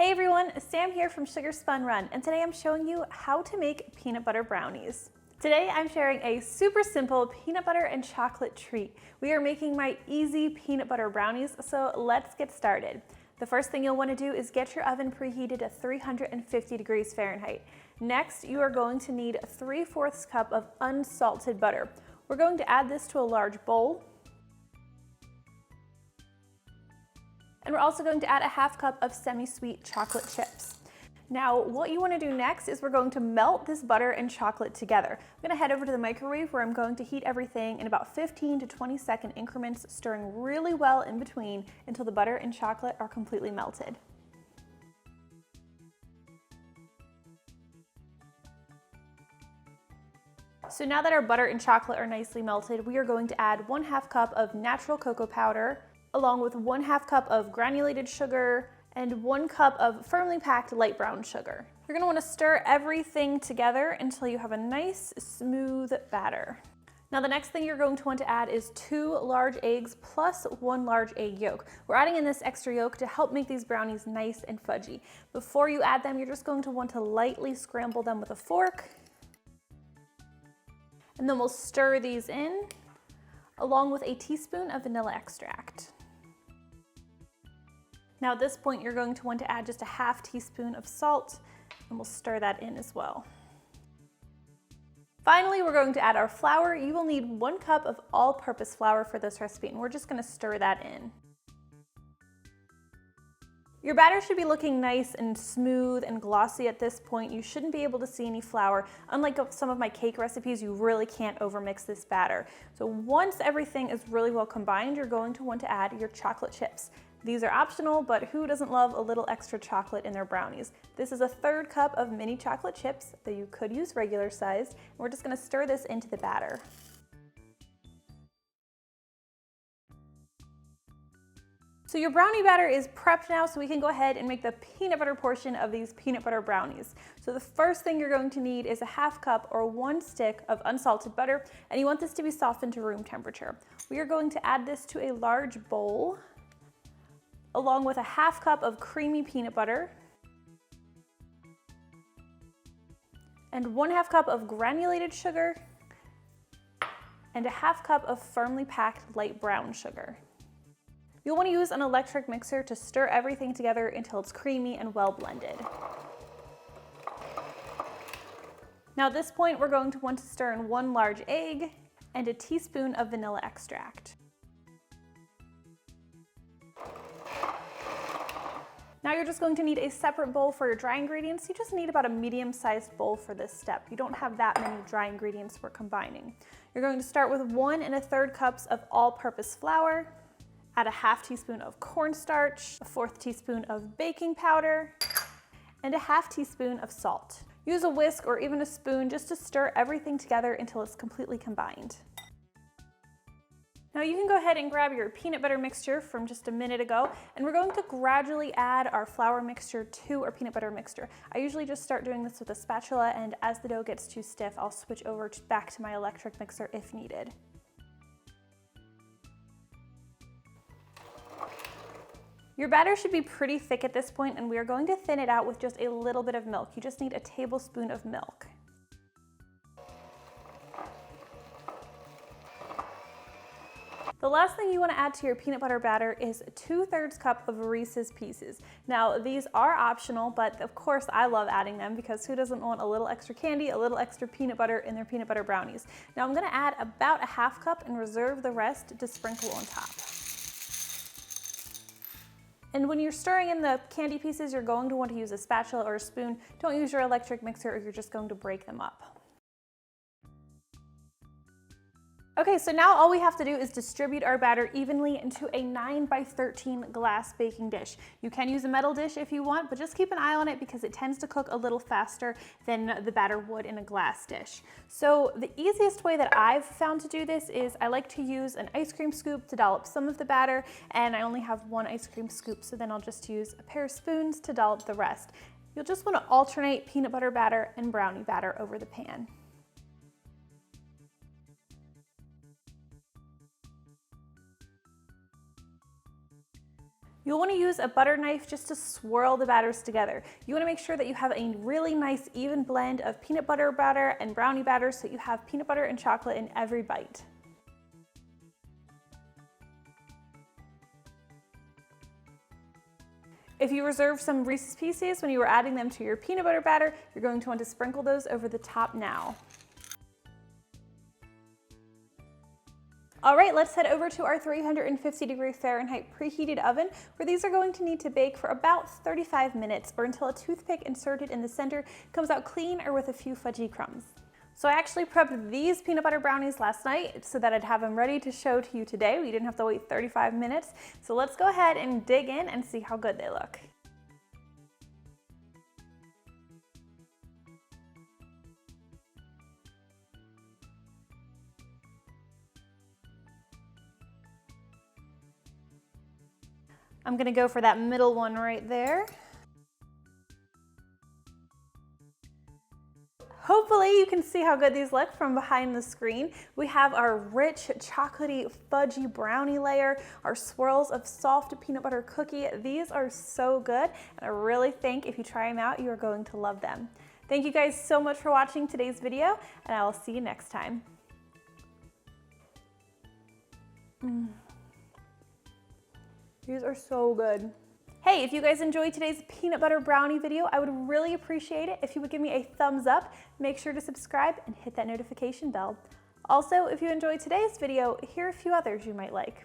Hey everyone, Sam here from Sugar Spun Run, and today I'm showing you how to make peanut butter brownies. Today I'm sharing a super simple peanut butter and chocolate treat. We are making my easy peanut butter brownies, so let's get started. The first thing you'll want to do is get your oven preheated at 350 degrees Fahrenheit. Next, you are going to need 3/4 cup of unsalted butter. We're going to add this to a large bowl. And we're also going to add a 1/2 cup of semi-sweet chocolate chips. Now, what you want to do next is we're going to melt this butter and chocolate together. I'm going to head over to the microwave where I'm going to heat everything in about 15 to 20-second increments, stirring really well in between until the butter and chocolate are completely melted. So now that our butter and chocolate are nicely melted, we are going to add 1/2 cup of natural cocoa powder, along with 1/2 cup of granulated sugar and 1 cup of firmly packed light brown sugar. You're going to want to stir everything together until you have a nice smooth batter. Now the next thing you're going to want to add is 2 large eggs plus 1 large egg yolk. We're adding in this extra yolk to help make these brownies nice and fudgy. Before you add them, you're just going to want to lightly scramble them with a fork. And then we'll stir these in along with a teaspoon of vanilla extract. Now at this point, you're going to want to add just a 1/2 teaspoon of salt, and we'll stir that in as well. Finally, we're going to add our flour. You will need 1 cup of all-purpose flour for this recipe, and we're just going to stir that in. Your batter should be looking nice and smooth and glossy at this point. You shouldn't be able to see any flour. Unlike some of my cake recipes, you really can't overmix this batter. So once everything is really well combined, you're going to want to add your chocolate chips. These are optional, but who doesn't love a little extra chocolate in their brownies? This is a 1/3 cup of mini chocolate chips, though you could use regular sized. And we're just going to stir this into the batter. So your brownie batter is prepped now, so we can go ahead and make the peanut butter portion of these peanut butter brownies. So the first thing you're going to need is a 1/2 cup or 1 stick of unsalted butter, and you want this to be softened to room temperature. We are going to add this to a large bowl, along with a 1/2 cup of creamy peanut butter and 1/2 cup of granulated sugar and a 1/2 cup of firmly packed light brown sugar. You'll want to use an electric mixer to stir everything together until it's creamy and well blended. Now at this point, we're going to want to stir in 1 large egg and a teaspoon of vanilla extract. Now you're just going to need a separate bowl for your dry ingredients. You just need about a medium-sized bowl for this step. You don't have that many dry ingredients we're combining. You're going to start with 1 1/3 cups of all-purpose flour, add a 1/2 teaspoon of cornstarch, a 1/4 teaspoon of baking powder, and a 1/2 teaspoon of salt. Use a whisk or even a spoon just to stir everything together until it's completely combined. Now you can go ahead and grab your peanut butter mixture from just a minute ago, and we're going to gradually add our flour mixture to our peanut butter mixture. I usually just start doing this with a spatula, and as the dough gets too stiff, I'll switch over back to my electric mixer if needed. Your batter should be pretty thick at this point, and we are going to thin it out with just a little bit of milk. You just need a tablespoon of milk. The last thing you want to add to your peanut butter batter is 2/3 cup of Reese's Pieces. Now these are optional, but of course I love adding them because who doesn't want a little extra candy, a little extra peanut butter in their peanut butter brownies. Now I'm going to add about a 1/2 cup and reserve the rest to sprinkle on top. And when you're stirring in the candy pieces, you're going to want to use a spatula or a spoon. Don't use your electric mixer or you're just going to break them up. Okay, so now all we have to do is distribute our batter evenly into a 9x13 glass baking dish. You can use a metal dish if you want, but just keep an eye on it because it tends to cook a little faster than the batter would in a glass dish. So the easiest way that I've found to do this is I like to use an ice cream scoop to dollop some of the batter, and I only have 1 ice cream scoop, so then I'll just use a pair of spoons to dollop the rest. You'll just want to alternate peanut butter batter and brownie batter over the pan. You'll want to use a butter knife just to swirl the batters together. You want to make sure that you have a really nice even blend of peanut butter batter and brownie batter so you have peanut butter and chocolate in every bite. If you reserved some Reese's Pieces when you were adding them to your peanut butter batter, you're going to want to sprinkle those over the top now. All right, let's head over to our 350° Fahrenheit preheated oven, where these are going to need to bake for about 35 minutes or until a toothpick inserted in the center comes out clean or with a few fudgy crumbs. So I actually prepped these peanut butter brownies last night so that I'd have them ready to show to you today. We didn't have to wait 35 minutes. So let's go ahead and dig in and see how good they look. I'm gonna go for that middle one right there. Hopefully you can see how good these look from behind the screen. We have our rich chocolatey fudgy brownie layer, our swirls of soft peanut butter cookie. These are so good, and I really think if you try them out, you are going to love them. Thank you guys so much for watching today's video, and I will see you next time. These are so good. Hey, if you guys enjoyed today's peanut butter brownie video, I would really appreciate it if you would give me a thumbs up. Make sure to subscribe and hit that notification bell. Also, if you enjoyed today's video, here are a few others you might like.